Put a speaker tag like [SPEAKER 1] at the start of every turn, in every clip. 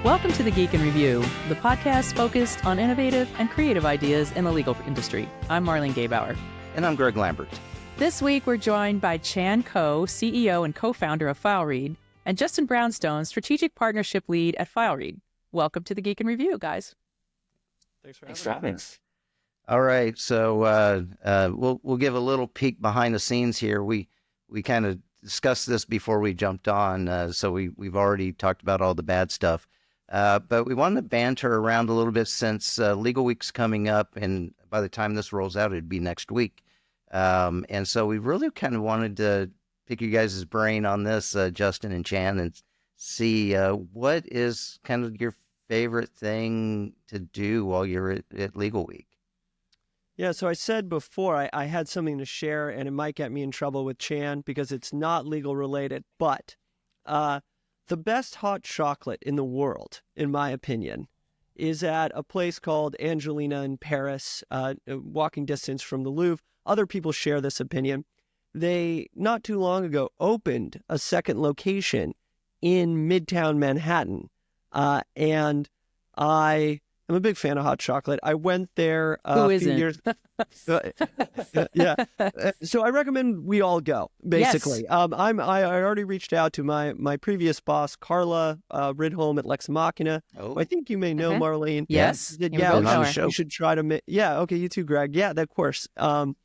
[SPEAKER 1] Welcome to The Geek in Review, the podcast focused on innovative and creative ideas in the legal industry. I'm Marlene Gabauer.
[SPEAKER 2] And I'm Greg Lambert.
[SPEAKER 1] This week, we're joined by Chan Hee-Koh, CEO and co-founder of FileRead, and Justin Brownstone, strategic partnership lead at FileRead. Welcome to The Geek in Review, guys.
[SPEAKER 3] Thanks for having us.
[SPEAKER 2] All right, so we'll give a little peek behind the scenes here. We kind of discussed this before we jumped on, so we've already talked about all the bad stuff. But we wanted to banter around a little bit since LegalWeek's coming up, and by the time this rolls out, it'd be next week. And so we really kind of wanted to pick you guys' brain on this, Justin and Chan, and see what is kind of your favorite thing to do while you're at LegalWeek.
[SPEAKER 3] Yeah, so I said before I had something to share, and it might get me in trouble with Chan because it's not legal related, but the best hot chocolate in the world, in my opinion, is at a place called Angelina in Paris, walking distance from the Louvre. Other people share this opinion. They, not too long ago, opened a second location in Midtown Manhattan, and I am a big fan of hot chocolate. I went there a few years. Yeah. So I recommend we all go, basically. Yes. I already reached out to my previous boss, Carla Ridholm at Lex Machina. Oh. I think you may know Marlene.
[SPEAKER 1] Yes.
[SPEAKER 3] You should try to okay, you too, Greg. Yeah, of course. And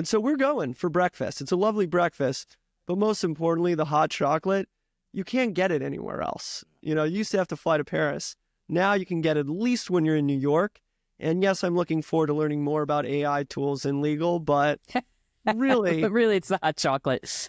[SPEAKER 3] so we're going for breakfast. It's a lovely breakfast, but most importantly, the hot chocolate, you can't get it anywhere else. You used to have to fly to Paris. Now you can get it at least when you're in New York. And yes, I'm looking forward to learning more about AI tools in legal, but really...
[SPEAKER 1] but really, it's the hot chocolate.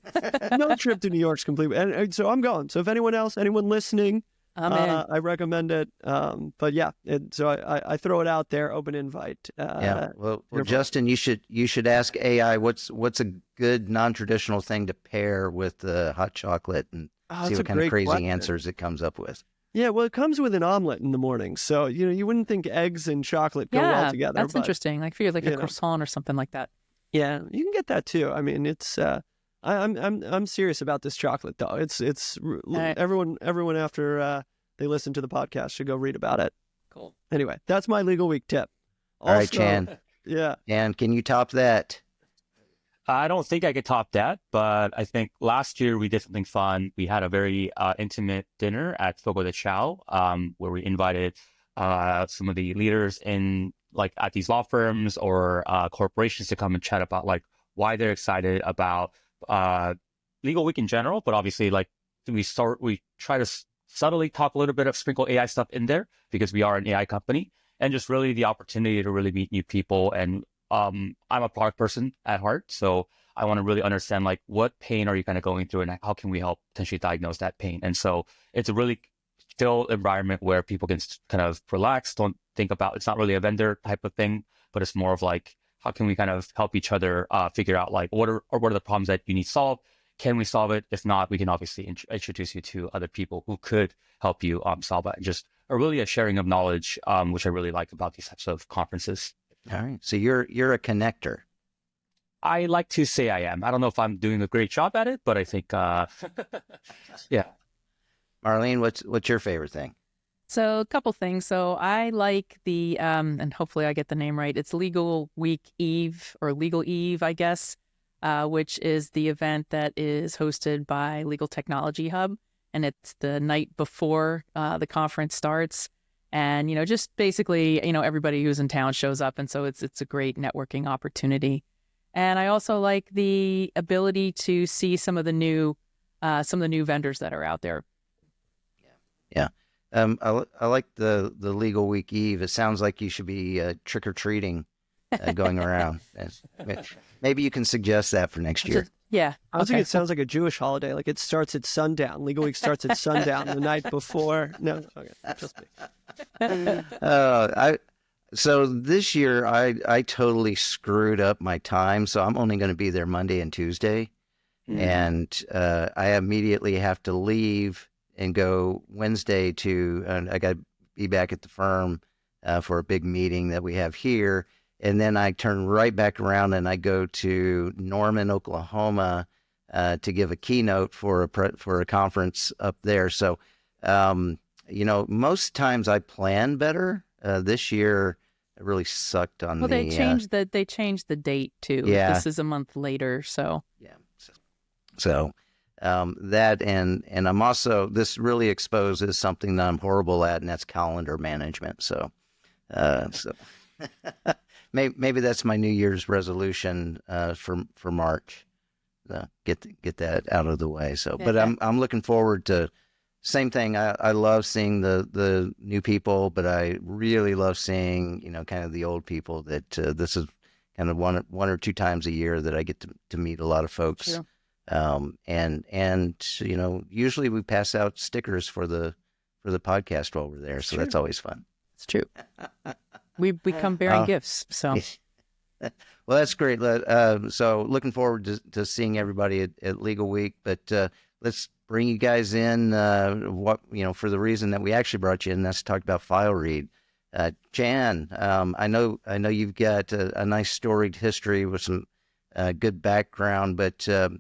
[SPEAKER 3] No trip to New York's complete. And so I'm going. So if anyone listening, I recommend it. But yeah, so I throw it out there, open invite.
[SPEAKER 2] Well, Justin, you should ask AI what's a good non-traditional thing to pair with the hot chocolate and see what kind of crazy answers it comes up with.
[SPEAKER 3] Yeah, well, it comes with an omelet in the morning, so you wouldn't think eggs and chocolate go well together.
[SPEAKER 1] That's interesting. Like figure a croissant or something like that.
[SPEAKER 3] Yeah, you can get that too. I mean, it's I'm serious about this chocolate though. It's right. Everyone after they listen to the podcast should go read about it.
[SPEAKER 1] Cool.
[SPEAKER 3] Anyway, that's my Legal Week tip.
[SPEAKER 2] All right, Chan.
[SPEAKER 3] Yeah.
[SPEAKER 2] And can you top that?
[SPEAKER 4] I don't think I could top that, but I think last year we did something fun. We had a very intimate dinner at Fogo de Chao, where we invited some of the leaders in at these law firms or corporations to come and chat about why they're excited about Legal Week in general. But obviously, we try to subtly talk a little bit of sprinkle AI stuff in there because we are an AI company, and just really the opportunity to really meet new people. And I'm a product person at heart, so I want to really understand what pain are you kind of going through and how can we help potentially diagnose that pain. And so it's a really chill environment where people can kind of relax, don't think about, it's not really a vendor type of thing, but it's more of how can we kind of help each other figure out what are the problems that you need solved? Can we solve it? If not, we can obviously introduce you to other people who could help you solve it. And just a sharing of knowledge, which I really like about these types of conferences.
[SPEAKER 2] All right. So you're a connector.
[SPEAKER 4] I like to say I am. I don't know if I'm doing a great job at it, but I think, yeah.
[SPEAKER 2] Marlene, what's your favorite thing?
[SPEAKER 1] So a couple things. So I like the, and hopefully I get the name right, it's Legal Week Eve or Legal Eve, I guess, which is the event that is hosted by Legal Technology Hub. And it's the night before the conference starts. And, just basically, everybody who's in town shows up. And so it's a great networking opportunity. And I also like the ability to see some of the new vendors that are out there.
[SPEAKER 2] Yeah. I like the Legal Week Eve. It sounds like you should be trick-or-treating going around. Maybe you can suggest that for next year.
[SPEAKER 1] Yeah.
[SPEAKER 3] I think it sounds like a Jewish holiday. It starts at sundown. Legal Week starts at sundown the night before. No, okay, just me.
[SPEAKER 2] So this year I totally screwed up my time. So I'm only going to be there Monday and Tuesday, and I immediately have to leave and go Wednesday I got to be back at the firm for a big meeting that we have here. And then I turn right back around and I go to Norman, Oklahoma, to give a keynote for a conference up there. So most times I plan better. This year it really sucked on
[SPEAKER 1] Well,
[SPEAKER 2] me.
[SPEAKER 1] they changed the date too.
[SPEAKER 2] Yeah.
[SPEAKER 1] This is a month later, so
[SPEAKER 2] Yeah. So that and I'm also, this really exposes something that I'm horrible at, and that's calendar management. So maybe that's my New Year's resolution for March. Get that out of the way. So, but I'm looking forward to. Same thing. I love seeing the new people, but I really love seeing, kind of the old people that this is kind of one or two times a year that I get to meet a lot of folks.
[SPEAKER 1] True.
[SPEAKER 2] And usually we pass out stickers for the podcast while we're there. So that's always fun.
[SPEAKER 1] It's true. We come bearing gifts. So.
[SPEAKER 2] Well, that's great. So looking forward to seeing everybody at LegalWeek, but let's bring you guys in, for the reason that we actually brought you in, that's to talk about FileRead. Chan, I know you've got a nice storied history with some good background, but can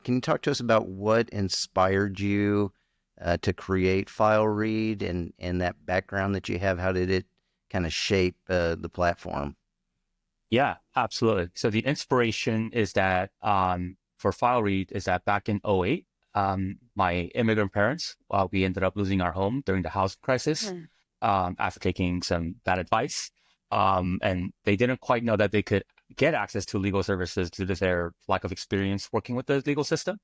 [SPEAKER 2] you talk to us about what inspired you to create FileRead and that background that you have? How did it kind of shape the platform?
[SPEAKER 4] Yeah, absolutely. So the inspiration is that for FileRead is that back in 2008, my immigrant parents, we ended up losing our home during the housing crisis after taking some bad advice. And they didn't quite know that they could get access to legal services due to their lack of experience working with the legal system.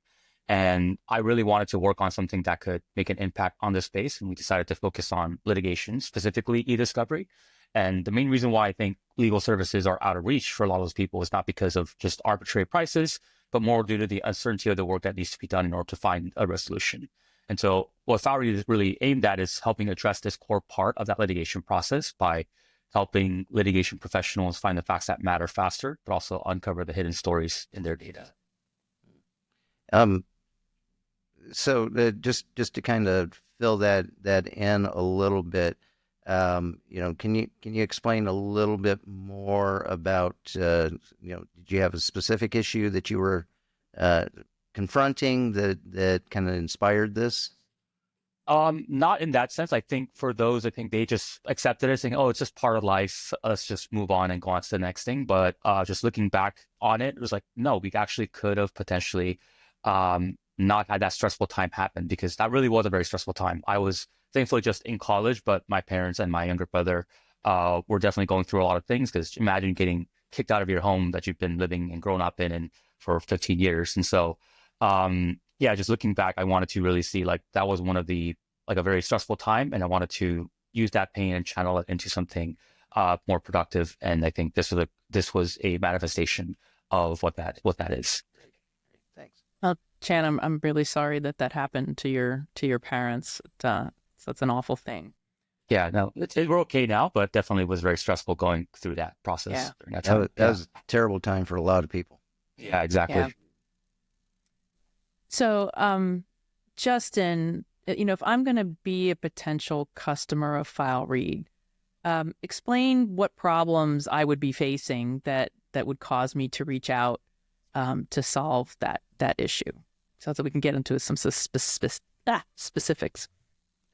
[SPEAKER 4] And I really wanted to work on something that could make an impact on this space. And we decided to focus on litigation, specifically e-discovery. And the main reason why I think legal services are out of reach for a lot of those people is not because of just arbitrary prices, but more due to the uncertainty of the work that needs to be done in order to find a resolution. And so what FileRead is really aimed at is helping address this core part of that litigation process by helping litigation professionals find the facts that matter faster, but also uncover the hidden stories in their data.
[SPEAKER 2] So just to kind of fill that in a little bit, can you explain a little bit more about, did you have a specific issue that you were confronting that kind of inspired this?
[SPEAKER 4] Not in that sense. I think for those, they just accepted it, saying, "Oh, it's just part of life. Let's just move on and go on to the next thing." But just looking back on it, it was like, no, we actually could have potentially not had that stressful time happen, because that really was a very stressful time. I was thankfully just in college, but my parents and my younger brother were definitely going through a lot of things, because imagine getting kicked out of your home that you've been living and grown up in for 15 years. And so, just looking back, I wanted to really see that was one of the, a very stressful time. And I wanted to use that pain and channel it into something more productive. And I think this was a manifestation of what that is.
[SPEAKER 2] Thanks.
[SPEAKER 1] Well, Chan, I'm really sorry that happened to your parents. So it's an awful thing.
[SPEAKER 4] Yeah, no, we're okay now, but definitely was very stressful going through that process.
[SPEAKER 2] Yeah. That was a terrible time for a lot of people.
[SPEAKER 4] Yeah, exactly. Yeah.
[SPEAKER 1] So, Justin, if I'm going to be a potential customer of FileRead, explain what problems I would be facing that would cause me to reach out to solve that issue, so that we can get into some specifics.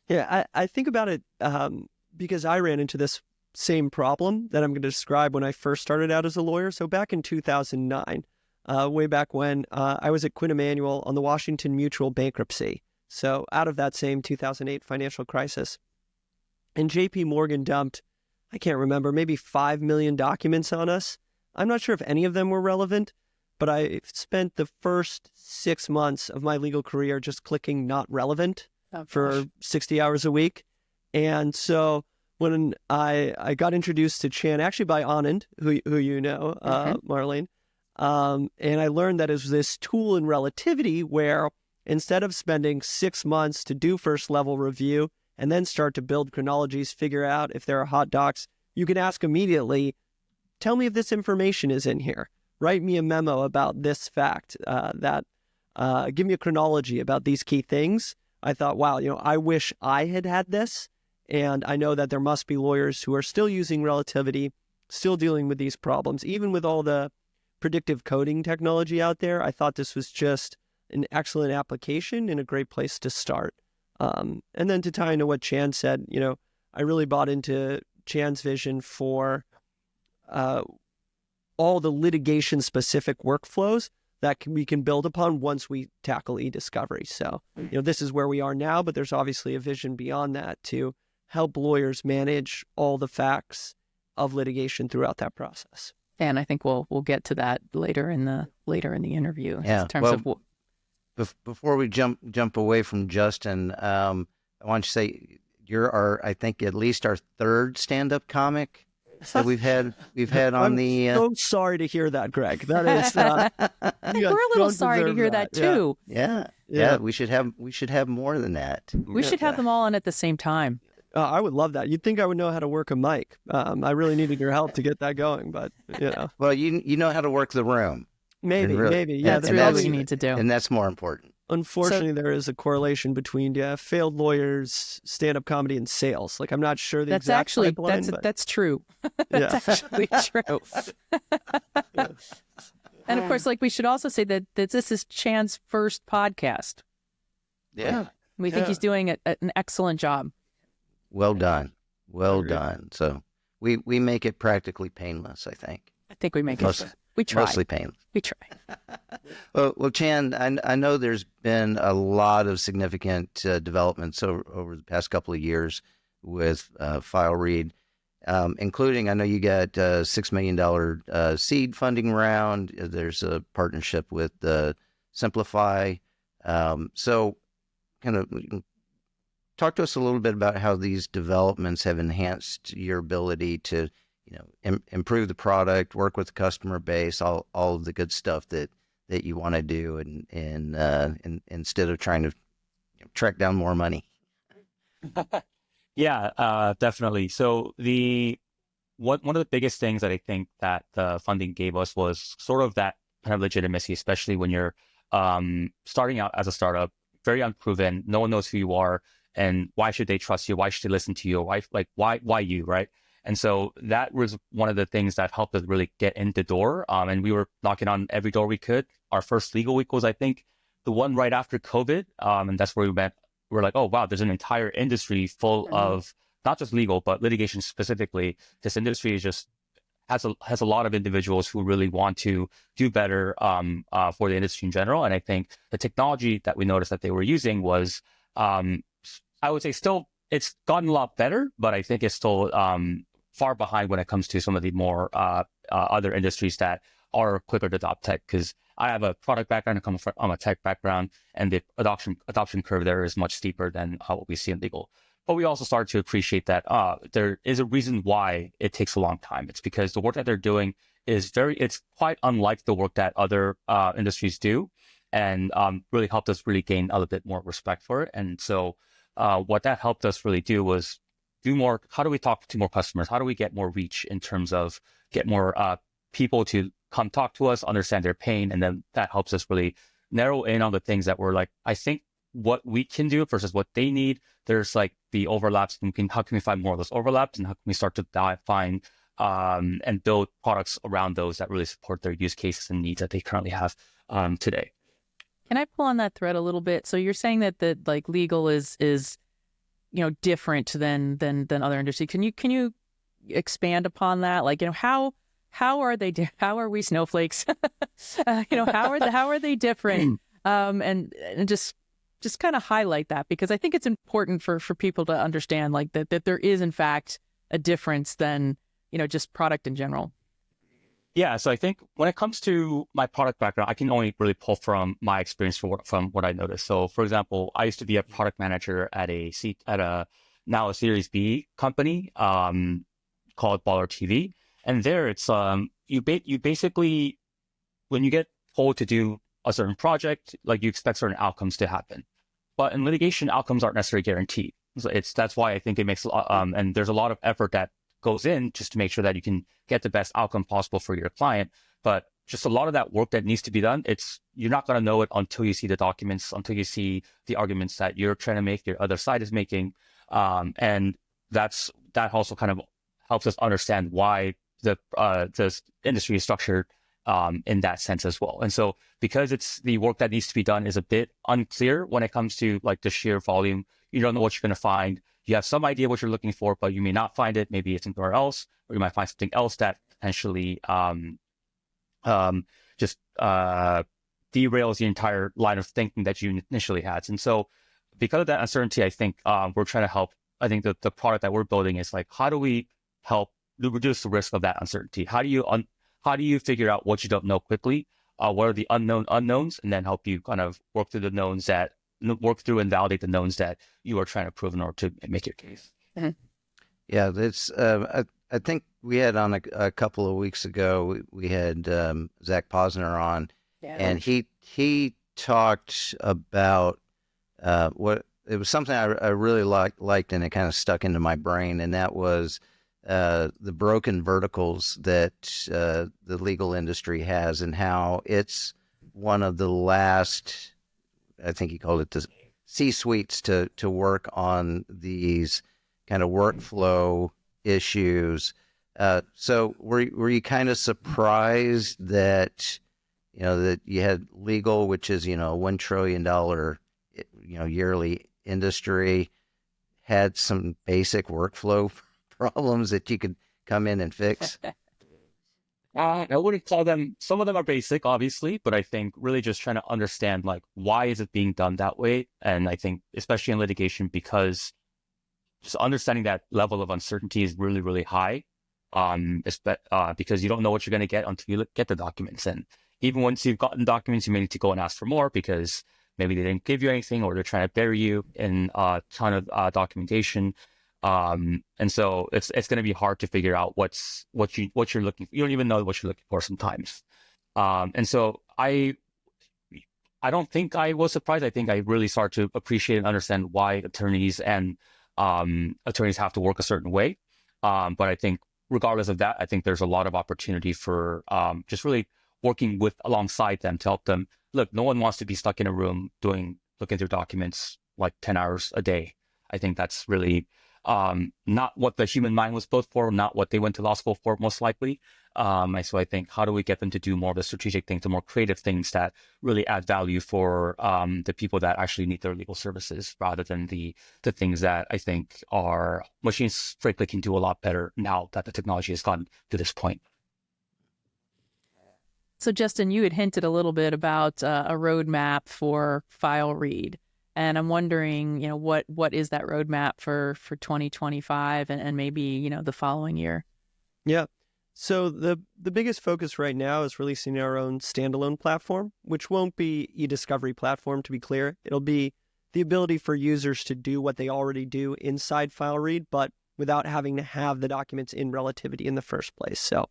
[SPEAKER 3] Yeah, I think about it because I ran into this same problem that I'm going to describe when I first started out as a lawyer. So back in 2009, way back when, I was at Quinn Emanuel on the Washington Mutual bankruptcy. So out of that same 2008 financial crisis. And JP Morgan dumped, I can't remember, maybe 5 million documents on us. I'm not sure if any of them were relevant, but I spent the first 6 months of my legal career just clicking not relevant for 60 hours a week. And so when I got introduced to Chan, actually by Anand, who you know, Marlene, and I learned that it was this tool in relativity where instead of spending 6 months to do first level review and then start to build chronologies, figure out if there are hot docs, you can ask immediately, tell me if this information is in here. Write me a memo about this fact, give me a chronology about these key things. I thought, wow, I wish I had this. And I know that there must be lawyers who are still using relativity, still dealing with these problems. Even with all the predictive coding technology out there, I thought this was just an excellent application and a great place to start. And then to tie into what Chan said, I really bought into Chan's vision for all the litigation-specific workflows that we can build upon once we tackle e-discovery. So, this is where we are now, but there's obviously a vision beyond that to help lawyers manage all the facts of litigation throughout that process.
[SPEAKER 1] And I think we'll get to that later in the interview.
[SPEAKER 2] Yeah.
[SPEAKER 1] In terms of
[SPEAKER 2] before we jump away from Justin, I want to say you're I think at least our third stand-up comic that we've had on the.
[SPEAKER 3] I'm so sorry to hear that, Greg. That is.
[SPEAKER 1] I think we're a little sorry to hear that too.
[SPEAKER 2] Yeah. We should have more than that.
[SPEAKER 1] We should have them all on at the same time.
[SPEAKER 3] I would love that. You'd think I would know how to work a mic. I really needed your help to get that going, but
[SPEAKER 2] Well, you know how to work the room.
[SPEAKER 3] Maybe. Yeah,
[SPEAKER 1] that's really what you need to do.
[SPEAKER 2] And that's more important.
[SPEAKER 3] Unfortunately, there is a correlation between failed lawyers, stand-up comedy, and sales. Like, I'm not sure the exact pipeline,
[SPEAKER 1] that's true. That's actually true. And of course, we should also say that this is Chan's first podcast.
[SPEAKER 2] Yeah.
[SPEAKER 1] We think he's doing an excellent job.
[SPEAKER 2] Well done. So we make it practically painless, I think.
[SPEAKER 1] I think we make it. We try.
[SPEAKER 2] Mostly painless.
[SPEAKER 1] We try.
[SPEAKER 2] Well, Chan, I know there's been a lot of significant developments over the past couple of years with FileRead, including I know you got a $6 million seed funding round. There's a partnership with Simplify. So kind of talk to us a little bit about how these developments have enhanced your ability to improve the product, work with the customer base, all of the good stuff that you want to do, and instead of trying to track down more money.
[SPEAKER 4] Yeah, definitely. So one of the biggest things that I think that the funding gave us was sort of that kind of legitimacy, especially when you're starting out as a startup, very unproven. No one knows who you are, and why should they trust you? Why should they listen to you? Why you, right? And so that was one of the things that helped us really get in the door. And we were knocking on every door we could. Our first LegalWeek was, I think, the one right after COVID. And that's where we met. We're like, oh, wow, there's an entire industry full of not just legal, but litigation specifically. This industry is just has a lot of individuals who really want to do better for the industry in general. And I think the technology that we noticed that they were using was, I would say still, it's gotten a lot better, but I think it's still far behind when it comes to some of the more other industries that are quicker to adopt tech. Because I have a product background, I come from a tech background, and the adoption curve there is much steeper than what we see in legal. But we also started to appreciate that there is a reason why it takes a long time. It's because the work that they're doing is it's quite unlike the work that other industries do, and really helped us really gain a little bit more respect for it. And so what that helped us really do was do more. How do we talk to more customers? How do we get more reach in terms of get more people to come talk to us, understand their pain, and then that helps us really narrow in on the things that we're like, I think what we can do versus what they need. There's the overlaps, and how can we find more of those overlaps, and how can we start to find and build products around those that really support their use cases and needs that they currently have today.
[SPEAKER 1] Can I pull on that thread a little bit? So you're saying that legal is different than other industries. Can you expand upon that? How are they? How are we snowflakes? How are they different? And just kind of highlight that, because I think it's important for people to understand that there is in fact a difference than just product in general.
[SPEAKER 4] Yeah, so I think when it comes to my product background, I can only really pull from my experience from what I noticed. So, for example, I used to be a product manager at now a Series B company called Baller TV, and there it's you basically, when you get told to do a certain project, you expect certain outcomes to happen, but in litigation, outcomes aren't necessarily guaranteed. So that's why I think it makes and there's a lot of effort that goes in just to make sure that you can get the best outcome possible for your client. But just a lot of that work that needs to be done, you're not going to know it until you see the documents, until you see the arguments that you're trying to make, your other side is making. And that also kind of helps us understand why the industry is structured in that sense as well. And so because it's the work that needs to be done is a bit unclear when it comes to like the sheer volume, you don't know what you're going to find. You have some idea what you're looking for, but you may not find it. Maybe it's somewhere else, or you might find something else that potentially just derails the entire line of thinking that you initially had. And so because of that uncertainty, I think we're trying to help. I think that the product that we're building is like, how do we help reduce the risk of that uncertainty? How do you figure out what you don't know quickly? What are the unknowns, and then help you kind of work through and validate the knowns that you are trying to prove in order to make your case.
[SPEAKER 1] Mm-hmm.
[SPEAKER 2] Yeah, that's. I think we had on a couple of weeks ago. We had Zach Posner on, and he talked about what it was something I really liked, and it kind of stuck into my brain, and that was the broken verticals that the legal industry has, and how it's one of the last, I think he called it the C-suites to work on these kind of workflow issues. So were you kind of surprised that, that you had legal, which is, $1 trillion, yearly industry, had some basic workflow problems that you could come in and fix?
[SPEAKER 4] I wouldn't call them, some of them are basic, obviously, but I think really just trying to understand, like, why is it being done that way? And I think, especially in litigation, because just understanding that level of uncertainty is really, really high, because you don't know what you're going to get until you get the documents. And even once you've gotten documents, you may need to go and ask for more because maybe they didn't give you anything, or they're trying to bury you in a ton of documentation. And so it's going to be hard to figure out what you're looking for. You don't even know what you're looking for sometimes. And so I don't think I was surprised. I think I really started to appreciate and understand why attorneys have to work a certain way. But I think regardless of that, I think there's a lot of opportunity for just really working alongside them to help them. Look, no one wants to be stuck in a room looking through documents like 10 hours a day. I think that's really not what the human mind was built for, not what they went to law school for, most likely. So I think, how do we get them to do more of the strategic things, the more creative things that really add value for the people that actually need their legal services, rather than the things that I think our machines, frankly, can do a lot better now that the technology has gotten to this point.
[SPEAKER 1] So, Justin, you had hinted a little bit about a roadmap for FileRead. And I'm wondering, what is that roadmap for 2025 and maybe, the following year?
[SPEAKER 3] Yeah. So the biggest focus right now is releasing our own standalone platform, which won't be e-discovery platform, to be clear. It'll be the ability for users to do what they already do inside FileRead, but without having to have the documents in relativity in the first place. So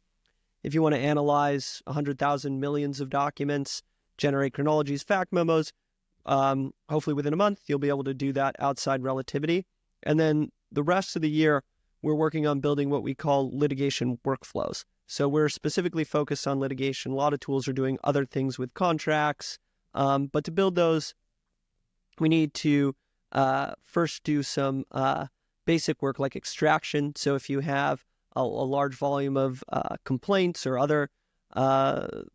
[SPEAKER 3] if you want to analyze 100,000 millions of documents, generate chronologies, fact memos, hopefully within a month, you'll be able to do that outside relativity. And then the rest of the year, we're working on building what we call litigation workflows. So we're specifically focused on litigation. A lot of tools are doing other things with contracts. But to build those, we need to first do some basic work like extraction. So if you have a large volume of complaints or other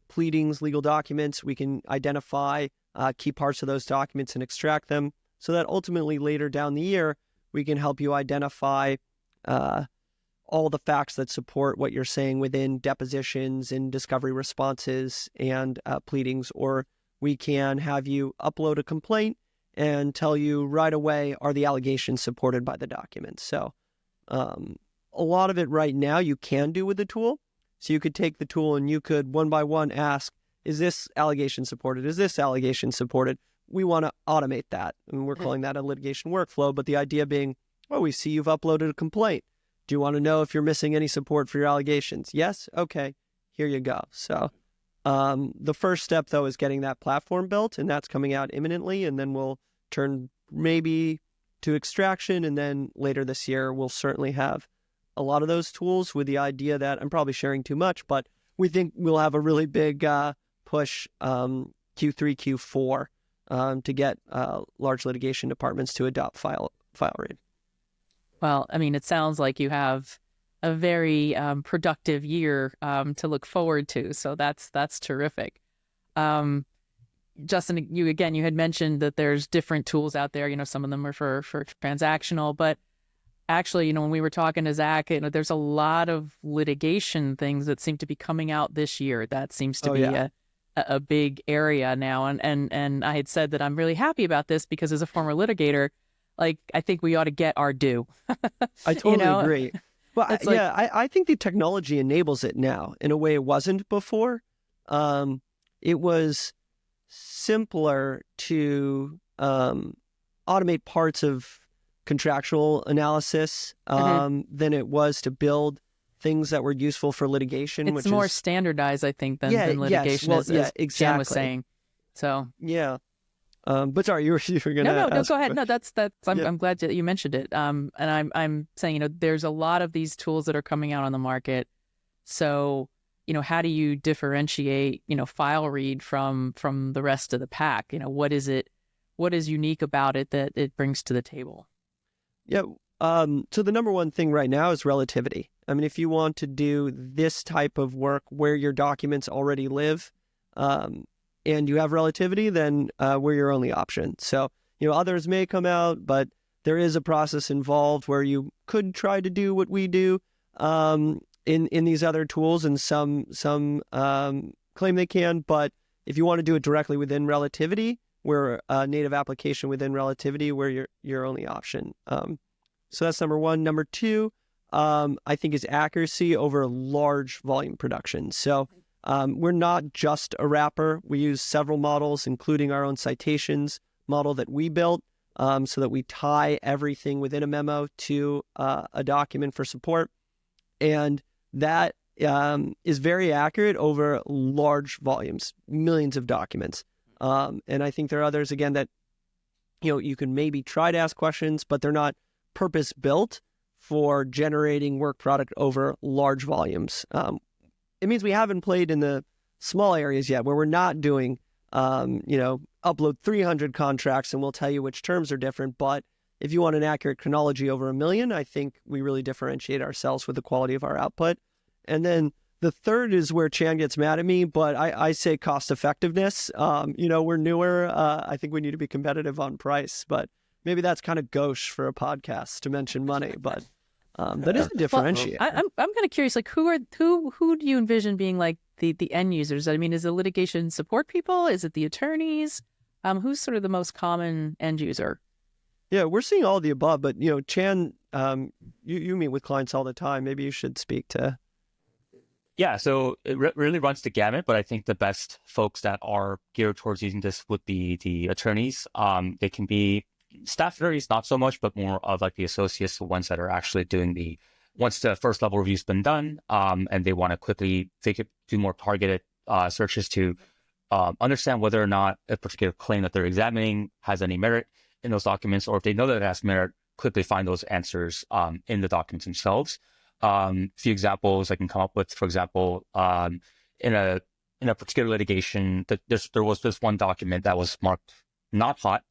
[SPEAKER 3] pleadings, legal documents, we can identify key parts of those documents and extract them, so that ultimately later down the year, we can help you identify all the facts that support what you're saying within depositions and discovery responses and pleadings. Or we can have you upload a complaint and tell you right away, are the allegations supported by the documents? So a lot of it right now you can do with the tool. So you could take the tool and you could one by one ask, is this allegation supported? Is this allegation supported? We want to automate that. And we're calling that a litigation workflow. But the idea being, we see you've uploaded a complaint. Do you want to know if you're missing any support for your allegations? Yes? Okay, here you go. So the first step, though, is getting that platform built, and that's coming out imminently. And then we'll turn maybe to extraction. And then later this year, we'll certainly have a lot of those tools, with the idea that I'm probably sharing too much, but we think we'll have a really big push Q3, Q4 to get large litigation departments to adopt FileRead.
[SPEAKER 1] Well, I mean, it sounds like you have a very productive year to look forward to. So that's terrific. Justin, you had mentioned that there's different tools out there. Some of them are for transactional, but actually, when we were talking to Zach, there's a lot of litigation things that seem to be coming out this year. That seems to be a big area now. And I had said that I'm really happy about this because as a former litigator, like, I think we ought to get our due.
[SPEAKER 3] I totally agree. Well, I think the technology enables it now in a way it wasn't before. It was simpler to automate parts of contractual analysis than it was to build things that were useful for litigation.
[SPEAKER 1] It's more standardized, I think, than litigation.
[SPEAKER 3] Yes. Well, exactly.
[SPEAKER 1] Jan was saying. So
[SPEAKER 3] yeah. But sorry, you were going to
[SPEAKER 1] no, go ahead. No, that's I'm glad that you mentioned it. And I'm saying, there's a lot of these tools that are coming out on the market. So, how do you differentiate, FileRead from the rest of the pack? What is unique about it that it brings to the table?
[SPEAKER 3] Yeah. So the number one thing right now is relativity. I mean, if you want to do this type of work where your documents already live, and you have relativity, then we're your only option. So, others may come out, but there is a process involved where you could try to do what we do in these other tools, and some claim they can. But if you want to do it directly within relativity, we're a native application within relativity. We're your only option. So that's number one. Number two, I think, is accuracy over large volume production. So we're not just a wrapper. We use several models, including our own citations model that we built, so that we tie everything within a memo to a document for support. And that is very accurate over large volumes, millions of documents. And I think there are others, again, that you can maybe try to ask questions, but they're not purpose-built for generating work product over large volumes. It means we haven't played in the small areas yet, where we're not doing, upload 300 contracts and we'll tell you which terms are different. But if you want an accurate chronology over 1 million, I think we really differentiate ourselves with the quality of our output. And then the third is where Chan gets mad at me, but I say cost effectiveness. We're newer. I think we need to be competitive on price, but maybe that's kind of gauche for a podcast to mention money, but that is a differentiator.
[SPEAKER 1] Well, I'm kind of curious, like, who do you envision being like the end users? I mean, is it litigation support people? Is it the attorneys? Who's sort of the most common end user?
[SPEAKER 3] Yeah, we're seeing all of the above, but Chan, you meet with clients all the time. Maybe you should speak to.
[SPEAKER 4] Yeah, so it really runs the gamut, but I think the best folks that are geared towards using this would be the attorneys. They can be staff attorneys, not so much, but more of like the associates, the ones that are actually doing once the first level review's been done, and they want to quickly do more targeted searches to understand whether or not a particular claim that they're examining has any merit in those documents, or if they know that it has merit, quickly find those answers in the documents themselves. A few examples I can come up with, for example, in a particular litigation, there was this one document that was marked not hot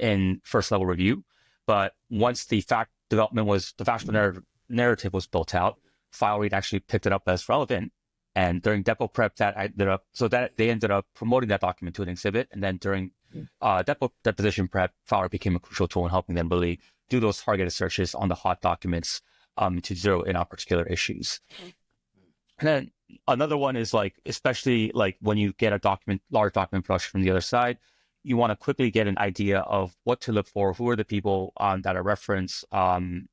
[SPEAKER 4] in first level review, but once the factual narrative was built out, FileRead actually picked it up as relevant. And during depo prep, they ended up promoting that document to an exhibit. And then during deposition prep, FileRead became a crucial tool in helping them really do those targeted searches on the hot documents to zero in on particular issues. And then another one is especially when you get a large document production from the other side, you want to quickly get an idea of what to look for, who are the people that are referenced, and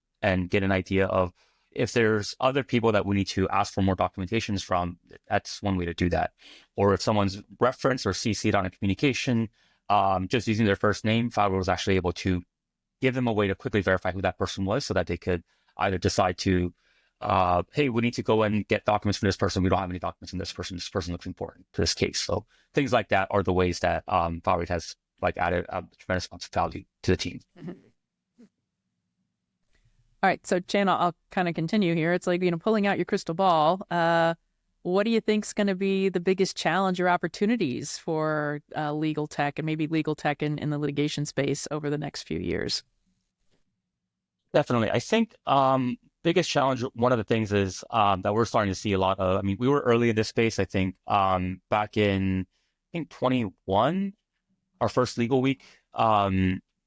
[SPEAKER 4] get an idea of if there's other people that we need to ask for more documentations from. That's one way to do that. Or if someone's referenced or CC'd on a communication, just using their first name, FileRead was actually able to give them a way to quickly verify who that person was, so that they could either decide to, hey, we need to go and get documents from this person. We don't have any documents from this person. This person looks important to this case. So things like that are the ways that FileRead has added a tremendous amount of value to the team.
[SPEAKER 1] Mm-hmm. All right, so Chan, I'll kind of continue here. It's pulling out your crystal ball. What do you think is going to be the biggest challenge or opportunities for legal tech, and maybe legal tech in the litigation space over the next few years?
[SPEAKER 4] Definitely. I think biggest challenge, one of the things is that we're starting to see a lot of. I mean, we were early in this space. I think back in 21, our first legal week,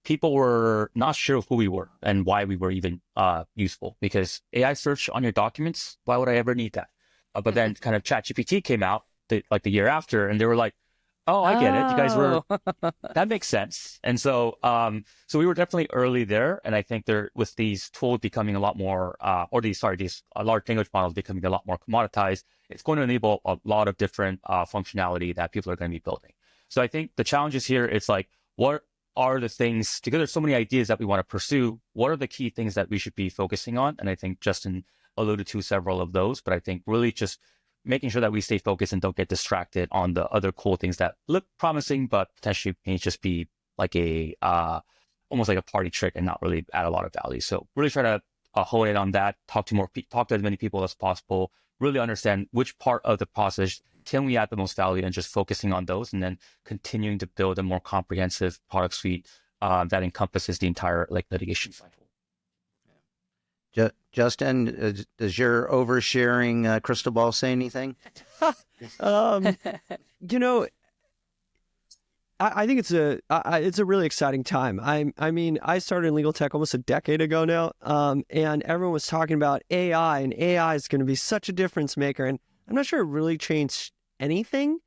[SPEAKER 4] people were not sure who we were and why we were even useful, because AI search on your documents, why would I ever need that? But then kind of ChatGPT came out like the year after, and they were like, oh, I get it. You guys were, that makes sense. And so, so we were definitely early there. And I think with these tools becoming a lot more, these large language models becoming a lot more commoditized, it's going to enable a lot of different functionality that people are going to be building. So I think the challenges here, it's like, what are the things, because there's so many ideas that we want to pursue, what are the key things that we should be focusing on? And I think Justin alluded to several of those, but I think really just making sure that we stay focused and don't get distracted on the other cool things that look promising, but potentially may just be like almost like a party trick and not really add a lot of value. So really try to hone in on that, talk to as many people as possible, really understand which part of the process can we add the most value, and just focusing on those, and then continuing to build a more comprehensive product suite that encompasses the entire litigation cycle.
[SPEAKER 2] Justin, does your oversharing crystal ball say anything?
[SPEAKER 3] I think it's a really exciting time. I mean, I started in legal tech almost a decade ago now, and everyone was talking about AI, and AI is going to be such a difference maker, and I'm not sure it really changed anything.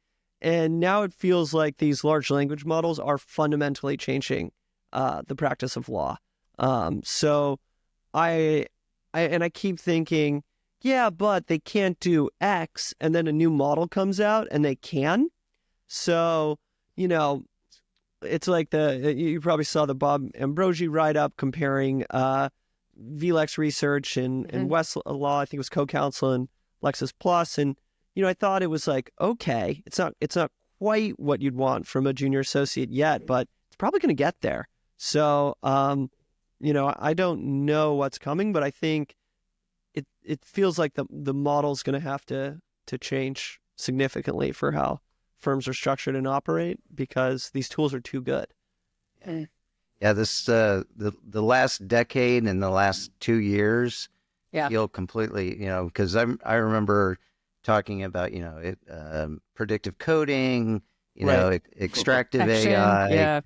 [SPEAKER 3] And now it feels like these large language models are fundamentally changing the practice of law. So I keep thinking, yeah, but they can't do X, and then a new model comes out and they can. So, it's like you probably saw the Bob Ambrogi write-up comparing VLEX research and Westlaw, I think it was co-counsel, and Lexis Plus. And, I thought it was like, okay, it's not quite what you'd want from a junior associate yet, but it's probably going to get there. So, I don't know what's coming, but I think it feels like the model's going to have to change significantly for how firms are structured and operate, because these tools are too good.
[SPEAKER 2] Yeah, this the last decade and the last 2 years feel completely, because I remember talking about predictive coding, extractive
[SPEAKER 1] Action,
[SPEAKER 2] AI,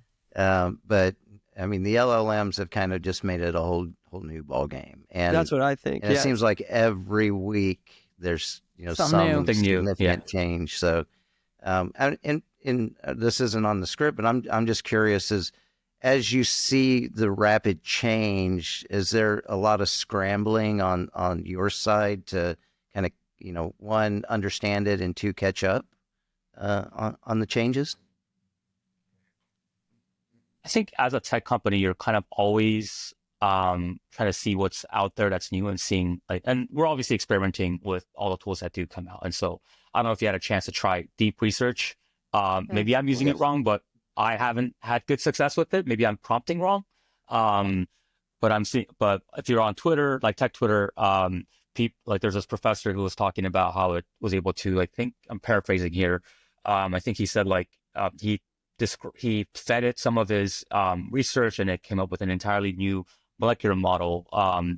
[SPEAKER 2] but I mean the LLMs have kind of just made it a whole new ball game, and
[SPEAKER 3] that's what I think.
[SPEAKER 2] And it seems like every week there's some significant change. So, and this isn't on the script, but I'm just curious, as you see the rapid change, is there a lot of scrambling on your side to kind of one, understand it, and two, catch up on the changes?
[SPEAKER 4] I think as a tech company, you're kind of always trying to see what's out there that's new and seeing, and we're obviously experimenting with all the tools that do come out. And so I don't know if you had a chance to try deep research. Maybe I'm using it wrong, but I haven't had good success with it. Maybe I'm prompting wrong. But if you're on Twitter, like tech Twitter, there's this professor who was talking about how it was able to, I think I'm paraphrasing here. I think he said he fed it some of his research, and it came up with an entirely new molecular model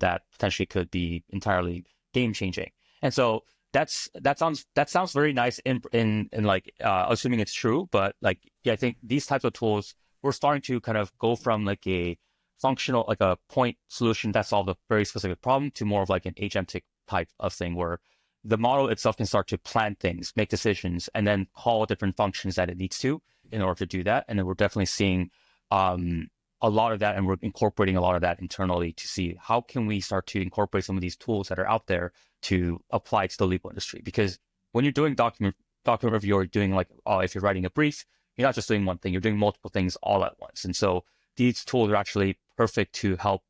[SPEAKER 4] that potentially could be entirely game changing. And so that sounds very nice in assuming it's true. But I think these types of tools, we're starting to kind of go from like a functional, like a point solution that solves a very specific problem, to more of like an agentic type of thing, where the model itself can start to plan things, make decisions, and then call different functions that it needs to in order to do that. And then we're definitely seeing a lot of that, and we're incorporating a lot of that internally to see how can we start to incorporate some of these tools that are out there to apply to the legal industry. Because when you're doing document review, or doing if you're writing a brief, you're not just doing one thing, you're doing multiple things all at once. And so these tools are actually perfect to help.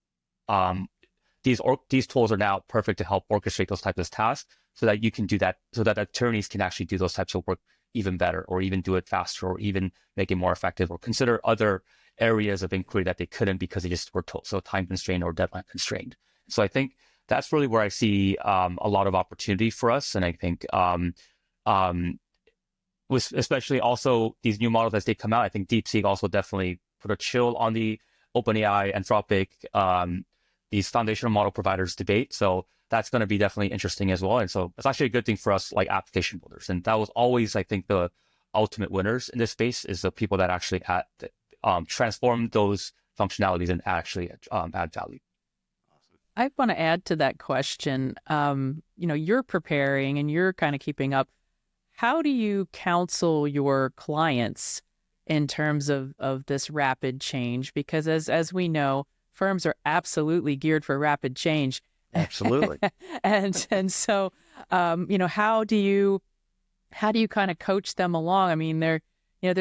[SPEAKER 4] These tools are now perfect to help orchestrate those types of tasks, so that you can do that, so that attorneys can actually do those types of work even better, or even do it faster, or even make it more effective, or consider other areas of inquiry that they couldn't because they just were so time constrained or deadline constrained. So I think that's really where I see a lot of opportunity for us. And I think with especially also these new models as they come out, I think DeepSeek also definitely put a chill on the OpenAI, Anthropic, these foundational model providers debate. So that's going to be definitely interesting as well. And so it's actually a good thing for us like application builders. And that was always, I think, the ultimate winners in this space is the people that actually transform those functionalities and actually add value.
[SPEAKER 1] I want to add to that question. You're preparing and you're kind of keeping up. How do you counsel your clients in terms of this rapid change? Because as we know, firms are absolutely geared for rapid change.
[SPEAKER 2] Absolutely.
[SPEAKER 1] and so, how do you kind of coach them along? I mean, they're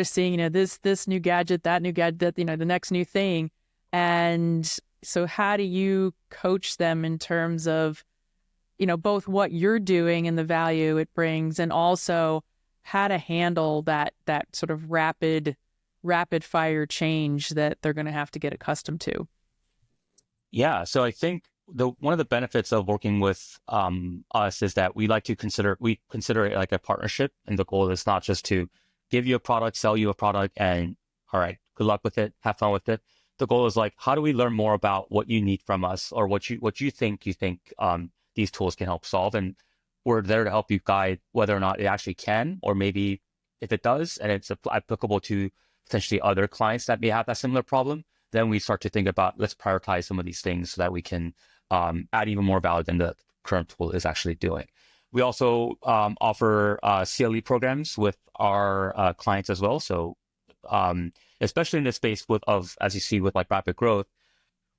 [SPEAKER 1] seeing, this new gadget, that new gadget, the next new thing. And so how do you coach them in terms of, both what you're doing and the value it brings, and also how to handle that sort of rapid fire change that they're going to have to get accustomed to?
[SPEAKER 4] Yeah. So I think one of the benefits of working with us is that we consider it like a partnership. And the goal is not just to give you a product, sell you a product, and all right, good luck with it, have fun with it. The goal is like, how do we learn more about what you need from us, or what you think these tools can help solve? And we're there to help you guide whether or not it actually can, or maybe if it does, and it's applicable to potentially other clients that may have that similar problem, then we start to think about, let's prioritize some of these things so that we can add even more value than the current tool is actually doing. We also offer CLE programs with our clients as well. So especially in this space as you see with like rapid growth,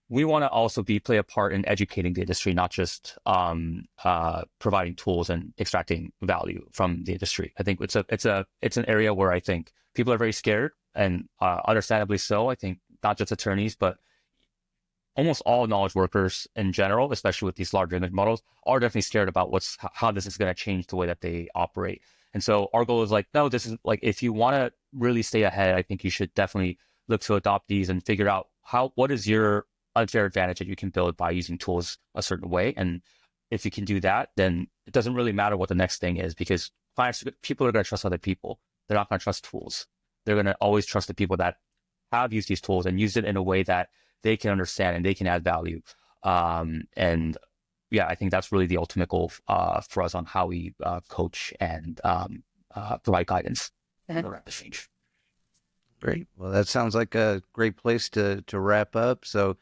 [SPEAKER 4] we want to also play a part in educating the industry, not just providing tools and extracting value from the industry. I think it's an area where I think people are very scared, and understandably so. I think not just attorneys, but almost all knowledge workers in general, especially with these large language models, are definitely scared about how this is going to change the way that they operate. And so our goal is like, no, this is like, if you want to really stay ahead, I think you should definitely look to adopt these and figure out what is your unfair advantage that you can build by using tools a certain way. And if you can do that, then it doesn't really matter what the next thing is, because people are going to trust other people. They're not going to trust tools. They're going to always trust the people that have used these tools and used it in a way that they can understand and they can add value. And yeah, I think that's really the ultimate goal for us on how we coach and provide guidance on the rapid change.
[SPEAKER 2] Great. Well, that sounds like a great place to wrap up. So,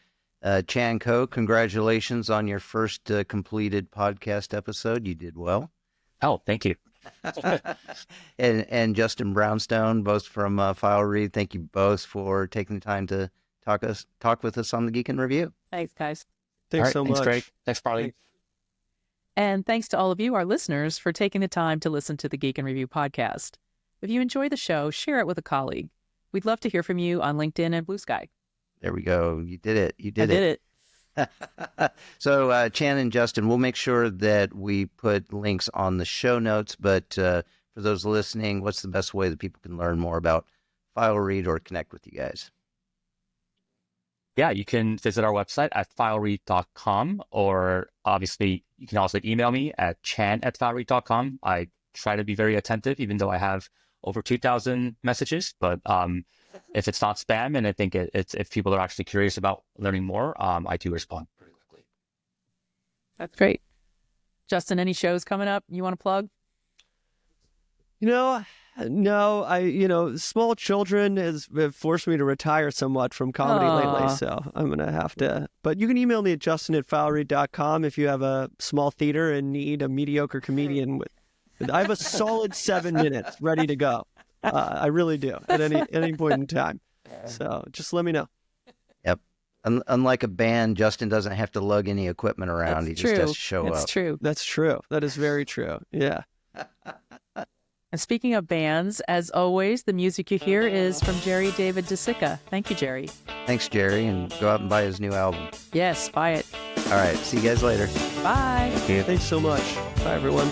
[SPEAKER 2] Chan Hee-Koh, congratulations on your first completed podcast episode. You did well.
[SPEAKER 4] Oh, thank you.
[SPEAKER 2] and Justin Brownstone, both from FileRead, thank you both for taking the time to talk with us on the Geek in Review.
[SPEAKER 1] Thanks, guys.
[SPEAKER 3] Thanks so much.
[SPEAKER 4] Thanks, Greg. Thanks, Farley.
[SPEAKER 1] And thanks to all of you, our listeners, for taking the time to listen to the Geek in Review podcast. If you enjoy the show, share it with a colleague. We'd love to hear from you on LinkedIn and Blue Sky.
[SPEAKER 2] There we go. You did it.
[SPEAKER 1] I did it.
[SPEAKER 2] So, Chan and Justin, we'll make sure that we put links on the show notes. But for those listening, what's the best way that people can learn more about FileRead or connect with you guys?
[SPEAKER 4] Yeah, you can visit our website at fileread.com, or obviously you can also email me at chan@fileread.com. I try to be very attentive, even though I have over 2,000 messages. But if it's not spam, and I think if people are actually curious about learning more, I do respond pretty quickly.
[SPEAKER 1] That's great. Justin, any shows coming up you want to plug?
[SPEAKER 3] No, small children have forced me to retire somewhat from comedy lately, so I'm going to have to. But you can email me at justin@fileread.com if you have a small theater and need a mediocre comedian. I have a solid 7 minutes ready to go. I really do, at any point in time. So just let me know.
[SPEAKER 2] Yep. Unlike a band, Justin doesn't have to lug any equipment around. He just has to show up.
[SPEAKER 1] That's true.
[SPEAKER 3] That's true. That is very true. Yeah.
[SPEAKER 1] And speaking of bands, as always, the music you hear is from Jerry David DeSica. Thank you, Jerry.
[SPEAKER 2] Thanks, Jerry, and go out and buy his new album.
[SPEAKER 1] Yes, buy it.
[SPEAKER 2] All right. See you guys later.
[SPEAKER 1] Bye.
[SPEAKER 3] Thanks so much. Bye, everyone.